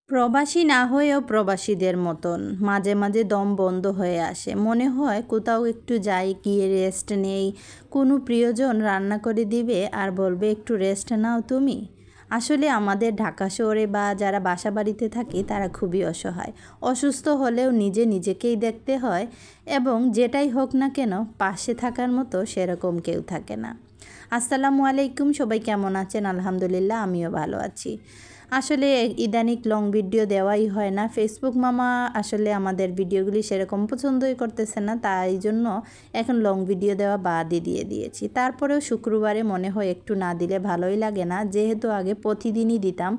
প্রবাসী না হয়েও প্রবাসীদের মতন মাঝে মাঝে দম বন্ধ হয়ে আসে, মনে হয় কোথাও একটু যাই, গিয়ে রেস্ট নেই। কোনো প্রিয়জন রান্না করে দিবে আর বলবে একটু রেস্ট নাও তুমি। আসলে আমাদের ঢাকা শহরে বা যারা বাসা বাড়িতে থাকে তারা খুবই অসহায়। অসুস্থ হলেও নিজেকেই দেখতে হয়, এবং যেটাই হোক না কেন পাশে থাকার মতো সেরকম কেউ থাকে না। আসসালামু আলাইকুম, সবাই কেমন আছেন? আলহামদুলিল্লাহ, আমিও ভালো আছি। আসলে ইদানিং লং ভিডিও দেওয়াই হয় না। ফেসবুক মামা আসলে আমাদের ভিডিওগুলি সেরকম পছন্দই করতেছে না, তাই জন্য এখন লং ভিডিও দেওয়া বাদই দিয়ে দিয়েছি। তারপরেও শুক্রবারে মনে হয় একটু না দিলে ভালোই লাগে না, যেহেতু আগে প্রতিদিনই দিতাম,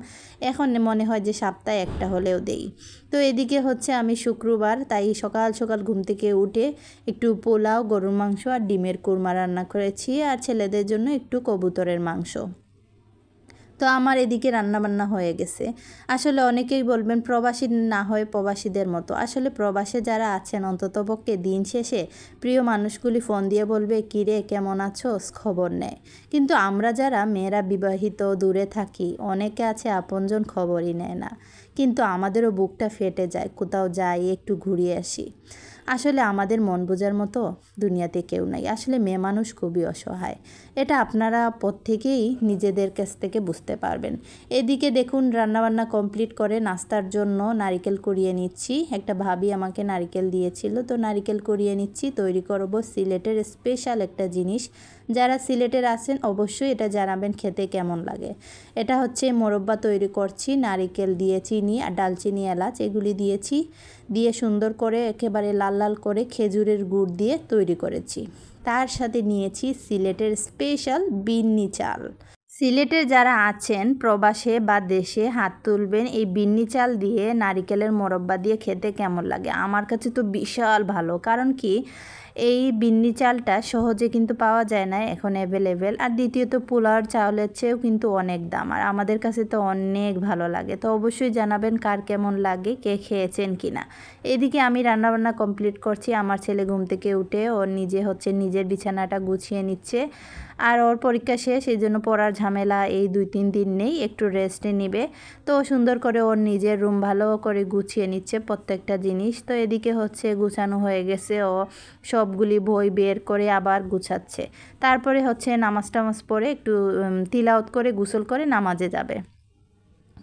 এখন মনে হয় যে সপ্তাহে একটা হলেও দেই। তো এদিকে হচ্ছে আমি শুক্রবার, তাই সকাল সকাল ঘুম থেকে উঠে একটু পোলাও, গরুর মাংস আর ডিমের কুরমা রান্না করেছি, আর ছেলেদের জন্য একটু কবুতরের মাংস। তো আমার এদিকে রান্নাবান্না হয়ে গেছে। আসলে অনেকেই বলবেন প্রবাসী না হয় প্রবাসীদের মতো। আসলে প্রবাসে যারা আছেন অন্ততপক্ষে দিন শেষে প্রিয় মানুষগুলি ফোন দিয়ে বলবে কিরে কেমন আছোস, খবর নেয়। কিন্তু আমরা যারা মেয়েরা বিবাহিত দূরে থাকি, অনেকে আছে আপনজন খবরই নেয় না। কিন্তু আমাদেরও বুকটা ফেটে যায়, কোথাও যাই একটু ঘুরিয়ে আসি। আসলে আমাদের মন বোঝার মতো দুনিয়াতে কেউ নাই। আসলে মেয়ে মানুষ খুবই অসহায়, এটা আপনারা প্রত্যেকেই নিজেদের কাছ থেকে বুঝতে পারবেন। এদিকে দেখুন রান্নাবান্না কমপ্লিট করে নাস্তার জন্য নারিকেল কুড়িয়ে নিচ্ছি। একটা ভাবি আমাকে নারিকেল দিয়েছিল, তো নারিকেল কুড়িয়ে নিচ্ছি। তৈরি করব সিলেটের স্পেশাল একটা জিনিস। যারা সিলেটের আছেন অবশ্যই এটা জানাবেন খেতে কেমন লাগে। এটা হচ্ছে মোরব্বা তৈরি করছি। নারিকেল দিয়ে চিনি আর ডালচিনি, এলাচ এগুলি দিয়েছি, দিয়ে সুন্দর করে একেবারে লাল লাল করে খেজুরের গুড় দিয়ে তৈরি করেছি। তার সাথে নিয়েছি সিলেটের স্পেশাল বিন্নি চাল। সিলেটের যারা আছেন প্রবাসে বা দেশে হাত তুলবেন এই বিন্নি চাল দিয়ে নারিকেলের মোরব্বা দিয়ে খেতে কেমন লাগে। আমার কাছে তো বিশাল ভালো, কারণ কি এই বিন্নি চালটা সহজে কিন্তু পাওয়া যায় না এখন অ্যাভেলেবেল। আর দ্বিতীয়ত পোলাওর চাউলের চেয়েও কিন্তু অনেক দাম, আর আমাদের কাছে তো অনেক ভালো লাগে। তো অবশ্যই জানাবেন কার কেমন লাগে, কে খেয়েছেন কিনা। এদিকে আমি রান্নাবান্না কমপ্লিট করছি। আমার ছেলে ঘুম থেকে উঠে ওর নিজের বিছানাটা গুছিয়ে নিচ্ছে, আর ওর পরীক্ষা শেষ, এই জন্য পড়ার ঝামেলা এই 2-3 দিন নেই, একটু রেস্টে নিবে। তো সুন্দর করে ওর নিজের রুম ভালো করে গুছিয়ে নিচ্ছে প্রত্যেকটা জিনিস। তো এদিকে হচ্ছে গুছানো হয়ে গেছে, ও সবগুলি বই বের করে আবার গুছাচ্ছে। তারপরে হচ্ছে নামাজ টামাজ পড়ে একটু তিলাওয়াত করে গোসল করে নামাজে যাবে।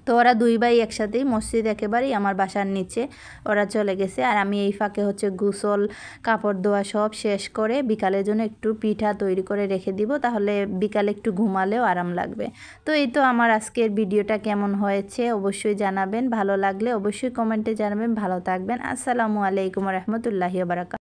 তো ওরা দুই ভাই একসাথেই মসজিদ একেবারেই আমার বাসার নিচে ওরা চলে গেছে, আর আমি এই ফাঁকে হচ্ছে গোসল কাপড় ধোয়া সব শেষ করে বিকালের জন্য একটু পিঠা তৈরি করে রেখে দিব, তাহলে বিকালে একটু ঘুমালেও আরাম লাগবে। তো এই তো আমার আজকের ভিডিওটা কেমন হয়েছে অবশ্যই জানাবেন, ভালো লাগলে অবশ্যই কমেন্টে জানাবেন। ভালো থাকবেন। আসসালামু আলাইকুম রহমতুল্লাহি ওয়া বারাকাতুহু।